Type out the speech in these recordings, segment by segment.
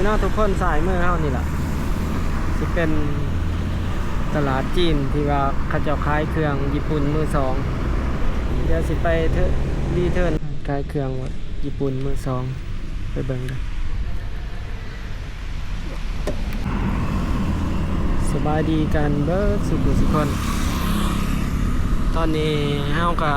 นี่เนาะทุกคนสายมือเฮานี่แหละสิเป็นตลาดจีนที่ว่าเขาเจ้าขายเครื่องญี่ปุ่นมือสองเดี๋ยวสิไปรีเทิร์นขายเครื่องญี่ปุ่นมือสองไปเบิ่งกันสบายดีกันเบิดสุขคน ตอนนี้เฮาก็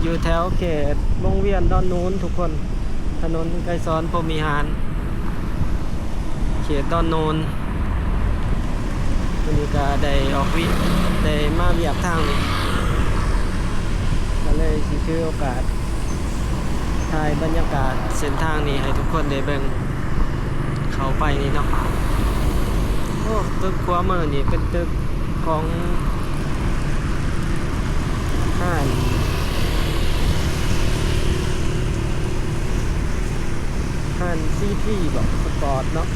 อยู่แถวเขตวงเวียนดอนนูนทุกคนถนนไกรสอนพรหมวิหารเขตดอนนูนวันนี้ก็ได้ออกได้มาเวียบทางนี้ก็เลยสิถือโอกาสถ่ายบรรยากาศเส้นทางนี้ให้ทุกคนได้เบิ่งเข้าไปนี่เนาะโอ้ตึกขวามือนี่เป็นตึกของห้างซีทีแบบสปอร์ตเนาะ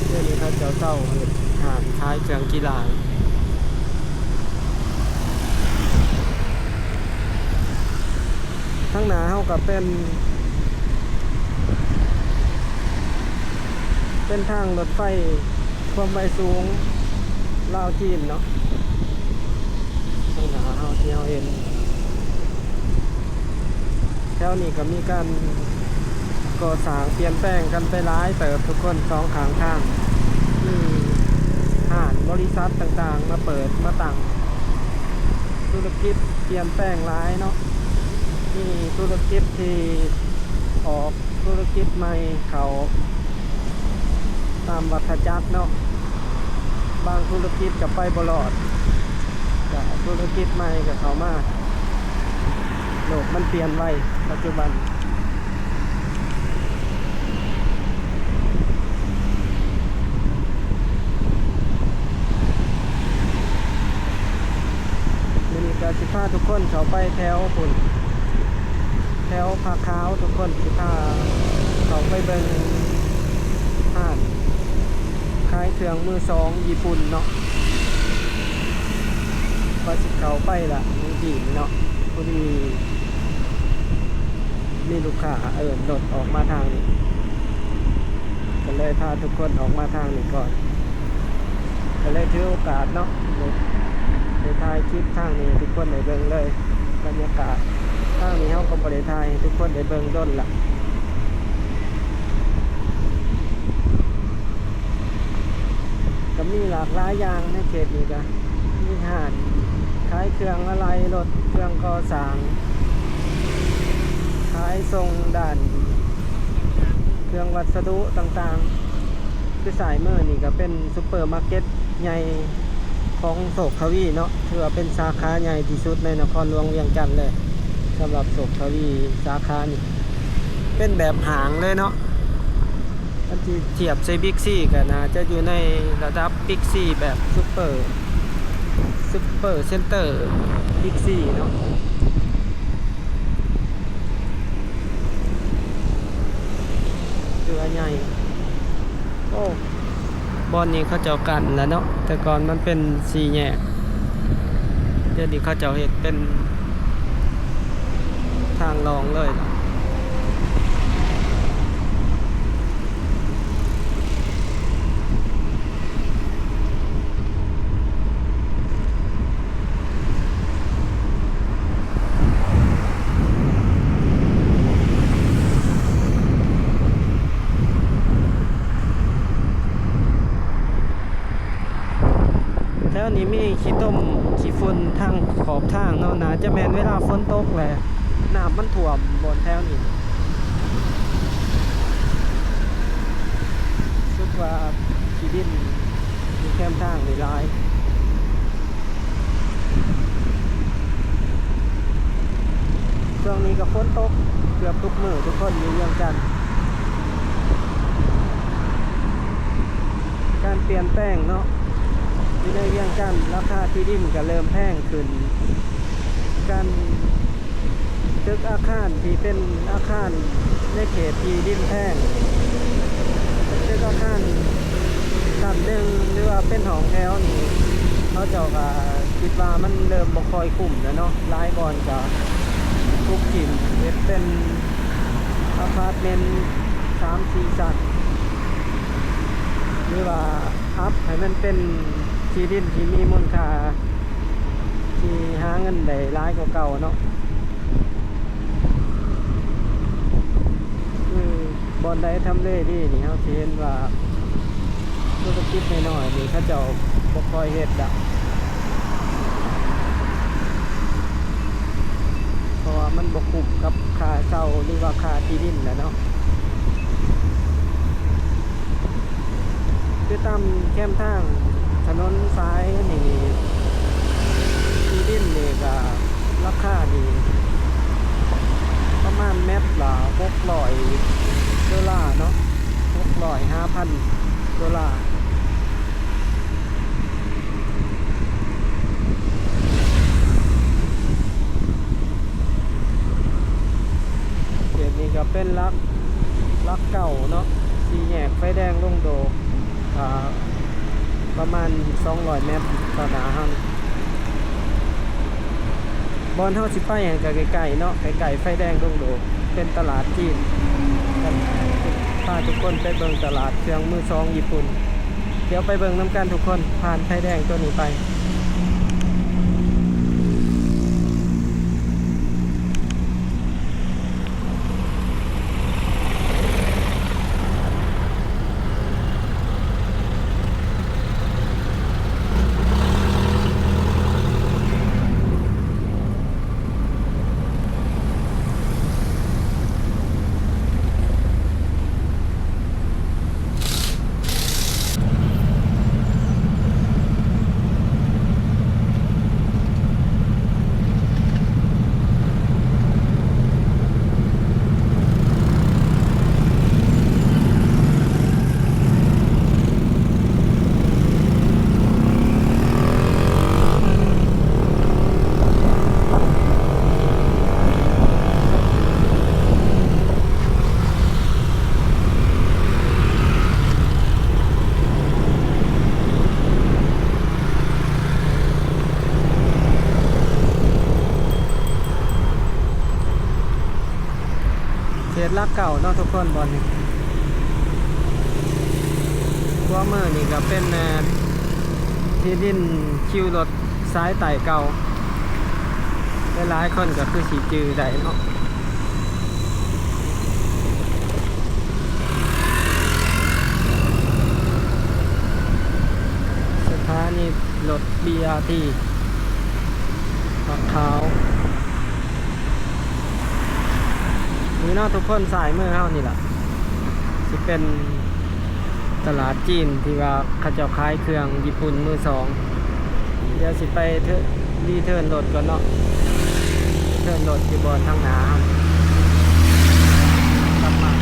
เรื่องนี้เขาเจ้าเศร้าเห็นห้างขายเครื่องกีฬาทั้งหน้าเขากับเป็นทางรถไฟความไวสูงลาวจีนเนาะทั้งหน้าเขาที่เขาเห็นแถวนี้ก็มีการก่อสร้างเปลี่ยนแปลงกันไปหลายเติบทุกคนสองข้างทางมีห้างบริษัทต่างๆมาเปิดมาตั้งธุรกิจเปลี่ยนแปลงหลายเนาะมีธุรกิจที่ออกธุรกิจใหม่เขาตามวัฏจักรเนาะบางธุรกิจกับไปบลอดกับธุรกิจใหม่กับเขามาโลกมันเปลี่ยนไวปัจจุบันมีการสิพาทุกคนเขาไปแถวฝุ่นแถวผาขาวทุกคนสิพาเขาไปเบิ่งห้างขายเครื่องมือสองญี่ปุ่นเนาะพอสิเขาไปละมือดีเนาะพอดีมีลูกค้ารถออกมาทางนี้ก็เลยพาทุกคนออกมาทางนี้ก่อนก็เลยถือโอกาสเนาะในถ่ายคลิปทางนี้ทุกคนได้เบิ่งเลยบรรยากาศทางนี้เฮาก็บ่ได้ถ่ายทุกคนได้เบิ่งด้นละก็มีหลากหลายอย่างในเขตนี้ก็มีห้างขายเครื่องอะไรรถเครื่องก่อสร้างขายส่งด่านเครื่องวัสดุต่างๆคือสายมือนี่ก็เป็นซุปเปอร์มาร์เก็ตใหญ่ของโศกทวีเนาะถือว่าเป็นสาขาใหญ่ที่สุดในนครหลวงเวียงจันทน์เลยสำหรับโศกทวีสาขานี่เป็นแบบหางเลยเนาะอันที่เทียบใช้บิ๊กซีกันนะจะอยู่ในระดับบิ๊กซีแบบซุปเปอร์เซ็นเตอร์บิ๊กซีเนาะตัวใหญ่โอ้บอนนี้เขาเจ้ากันแล้วเนาะแต่ก่อนมันเป็นสี่แยกเดี๋ยวนี้เขาเจ้าเห็ดเป็นทางรองเลยนะแถวนี้มีขี้ต้มขี้ฝุ่นทางขอบทางเนาะนะจะแม่นเวลาฝนตกแหละน้ำมันท่วมบนแถวนี้สุดว่าขี้ดินมีแคมทางหลายช่วงนี้ก็ฝนตกเกือบทุกมื้อทุกคนอยู่เวียงจันทน์การเปลี่ยนแปลงเนาะในเวียงจันทน์ราคาที่ดินก็เริ่มแพงขึ้นการตึกอาคารที่เป็นอาคารในเขตที่ดินแพงตึกอาคารชั้นหนึ่งหรือว่าเป็นห้องแถวนี่เขาเจ้าก็คิดว่ามันเริ่มบ่ค่อยคุ้มแล้วเนาะหลายบ่อนก็ทุกถิ่นเป็น อพาร์ตเมนต์3-4 ชั้นหรือว่าอัพให้มันเป็นที่ดินที่มีมูลค่าที่หาเงินได้หลายกว่าเก่าเนาะคือบอนใดทำเลดีนี่เขาเห็นว่าธุรกิจน้อยๆนี่เขาเจ้าบ่ค่อยเฮ็ดดอกเพราะว่ามันบ่คุ้มกับค่าเช่าหรือว่าค่าที่ดินแหละเนาะคือตามแคมทางถนนซ้ายนี่ที่ดินนี่ก็ราคานี่ประมาณเม็ดละ$600เนาะ$5,000เดี๋ยวนี้ก็เป็นลักเก่าเนาะสี่แยกไฟแดงลงโดประมาณ200 เมตรต่อหน้าห้างบอนเฮาสิไปให้ก็ไกลๆเนาะไกลๆไฟแดงลงโดเป็นตลาดจีนพาทุกคนไปเบิ่งตลาดเครื่องมือสองญี่ปุ่นเดี๋ยวไปเบิ่งน้ำกันทุกคนผ่านไฟแดงตัวนี้ไปเขตลักเก่าเนาะทุกคนบอนนี้ตัวเมื่อนี่ก็เป็นที่ดินคิวรถซ้ายไต่เก่าหลายๆคนก็คือสีจือได้เนาะสถานีรถ BRT ปักขาวนี่เนาะทุกคนสายมือเฮานี่แหละสิเป็นตลาดจีนที่ว่าเขาเจ้าขายเครื่องญี่ปุ่นมือสองเดี๋ยวสิไปรีเทิร์นรถก่อนเนาะเทิร์นรถที่บนทางหน้ากลับมา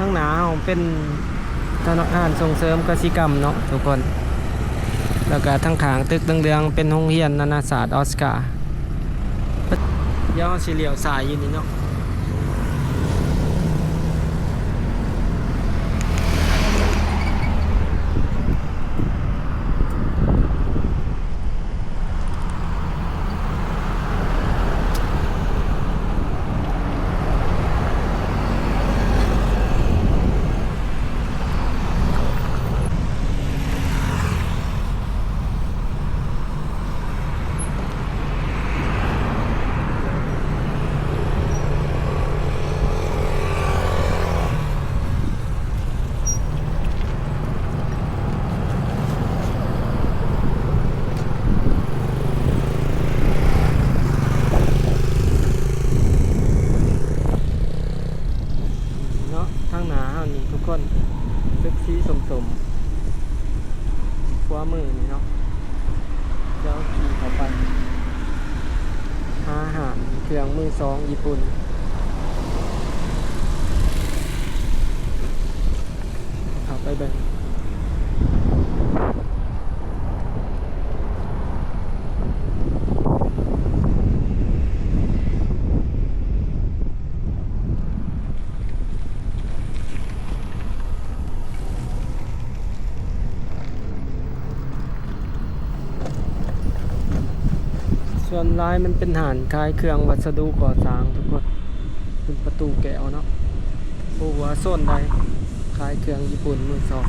ทางหน้าเป็นธนาคารส่งเสริมกสิกรรมเนาะทุกคนแล้วก็ทั้งขางตึกเรืองๆเป็นโรงเรียนนานาศาสตร์ออสการ์ย่อสิเหลียวสายอยู่นี่เนาะทุกคนซึกสีสมขวามือนี่เนาะเดี๋ยวขี่เข้าไปอาหารเครื่องมือสองญี่ปุ่นเข้าไปเบิ่ง ส่วนร้ายมันเป็นหานคล้ายเครื่องวัสดุก่อสร้างทุกคนเป็นประตูแก้วเนาะโอ้ว่าโซนใดคล้ายเครื่องญี่ปุ่นมือสอง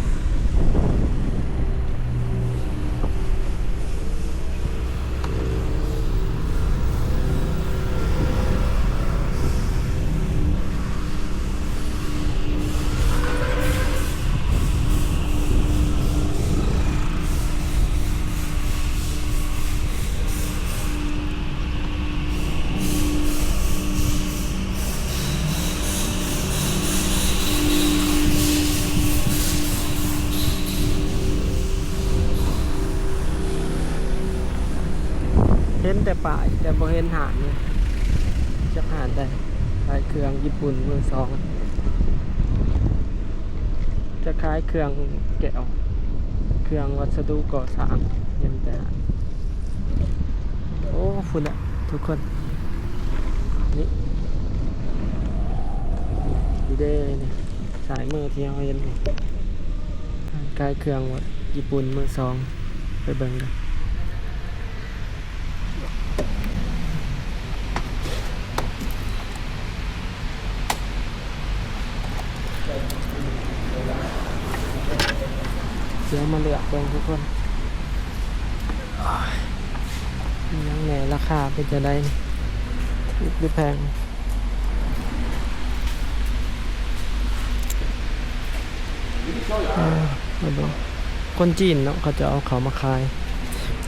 เห็นแต่ป่ายแต่บ่เห็นหานเลยจะหานได้คล้ายเครื่องญี่ปุ่นมือสองจะคล้ายเครื่องแก้วเครื่องวัสดุก่อสร้างเห็นแต่หานโอ้ฝุ่นอะทุกคนนี่ดีเด้นี่สายมือที่เราเห็นนี่คล้ายเครื่องวัดญี่ปุ่นมือสองไปเบิ่งกันเดี๋ยวมาเลือกเบิ่งทุกคนยังแหน่ราคาเป็นจะได้ถูกหรือแพงมาดูคนจีนเนาะเขาจะเอาเขามาขาย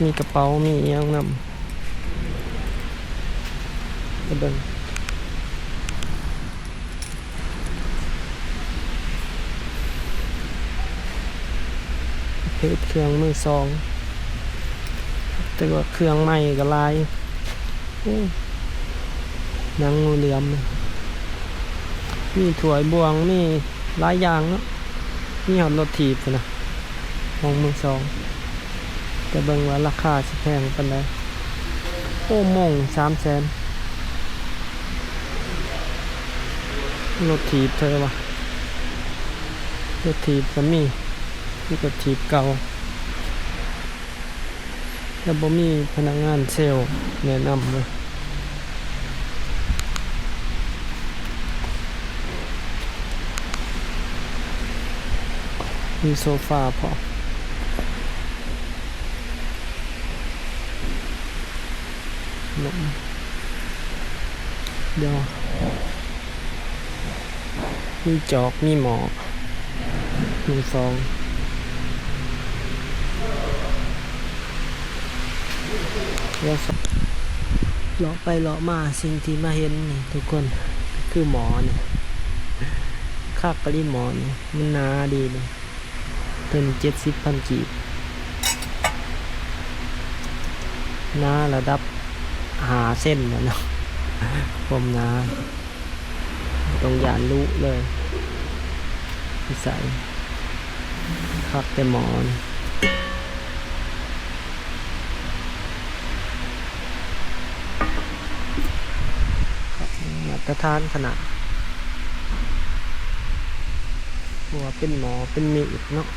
มีกระเป๋ามีเอียงนำมาเบิ่งเพชรเครื่องมือสองแต่ว่าเครื่องใหม่กับลายหนังงูเหลือมมีถ้วยบวงมีหลายอย่างเนาะมีหอดรถถีบนะของมือสองแต่เบิ่งว่าราคาสิแพงปานใดโอ้มง300,000รถถีบเธอวะรถถีบก็มีรถถีบเก่าแล้วบ่มีพนักงานเซลล์แนะนำเลยมีโซฟาพอลมเดี๋ยวมีจอกมีหมอกมีฟองเดี๋ยวเลาะไปเลาะมาสิ่งที่มาเห็นนี่ทุกคนคือหมอเนี่ยคาบกะลิหมอนี่มันหนาดีเลยต้น70,000 กีบหนาระดับ5 เส้นนะเนาะผมหนาตรงยานลุเลยใส่คักแต่หมอนมาตรฐานขนาดหัวเป็นหมอเป็นมีดเนาะ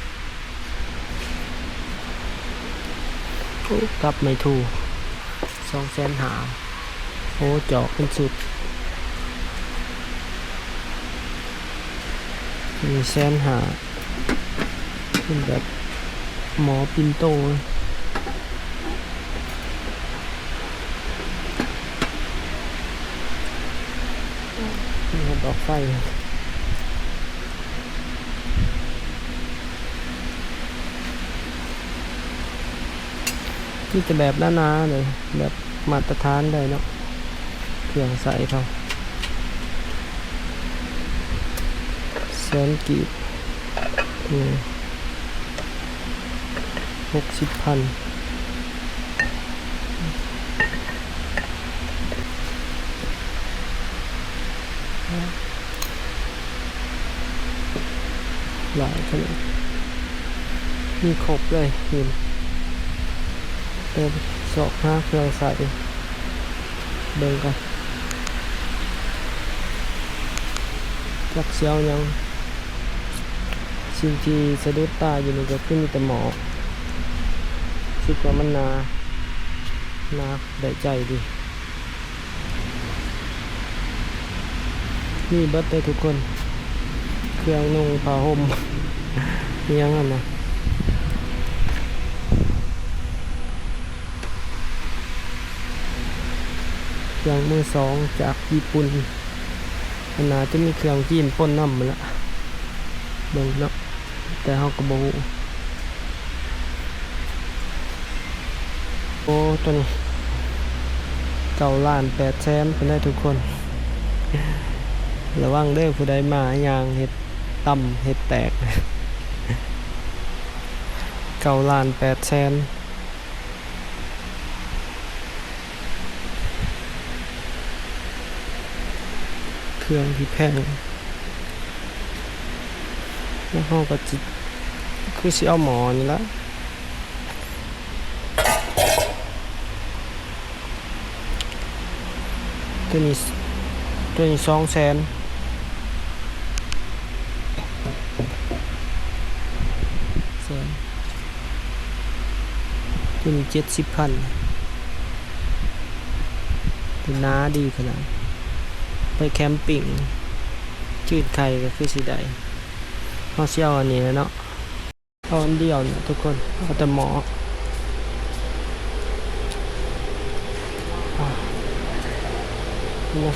กลับไม่ถูก250,000โอ้จอกเป็นสุดมี150,000เป็นแบบหมอปินโตนี่ดอกไฟที่จะแบบหนาๆเลยแบบมาตรฐานได้เนาะเครื่องใส่เขา100,000 กีบ60,000หลายขนาดมีครบเลยเห็นเติมศอก5 เครื่องใส่เบิ่งกันจักเสียวยังสิ่งที่สะดุดตาอยู่นี่ก็คือมีแต่หมอกคิดว่ามันนา นะได้ใจดีนี่เบิดได้ทุกคนเครื่องนุ่งผ้าห่ม มียังอ่ะนะเครื่องมือสองจากญี่ปุ่นขนาดจะมีเครื่องจีนป่นน้ำมาละเบิ่งเนาะแต่เฮาก็บ่ฮู้โอ้ตัวนี้9,800,000เป็นได้ทุกคนระวังเด้อผู้ใดมาย่างเฮ็ดต่ำเฮ็ดแตก9,800,000เครื่องที่แพงแล้วเฮาก็จิคือสิเอาหมอนี่ละตัวนี้200,000ตัวนี้70,000ตัวน้าดีขนาดไปแคมปิ้งจืดไข่ก็คือสิได้เฮาสิเอาอันนี้เนาะเอาอันเดียวเนี่ยทุกคนเอาแต่หมอนี่นะ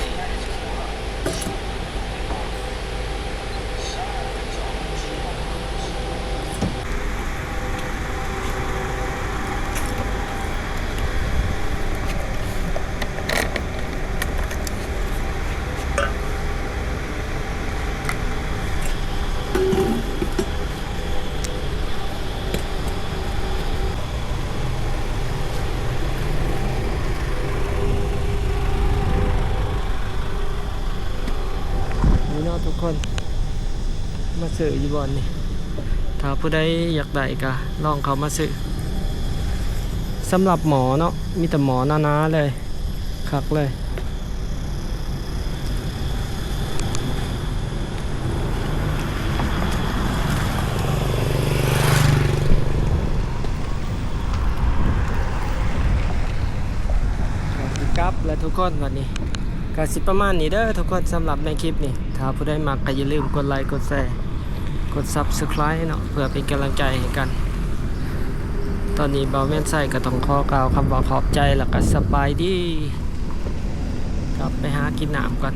นี่เนาะทุกคนมาซื้ออยู่บ่อนนี่ถ้าผู้ใดอยากได้ก็ลองเขามาซื้อสำหรับหมอเนาะมีแต่หมอหนาๆเลยคักเลยครับและทุกคนวันนี้ก็สิประมาณนี้เด้อทุกคนสำหรับในคลิปนี้ถ้าผู้ใดมักก็อย่าลืมกดไลค์กดแชร์กด Subscribe เนาะเพื่อเป็นกำลังใจให้กันตอนนี้เบาแม่นไส้ก็ต้องขอกล่าวคำว่าขอบใจแล้วก็สบายดีกลับไปหากินน้ำก่อน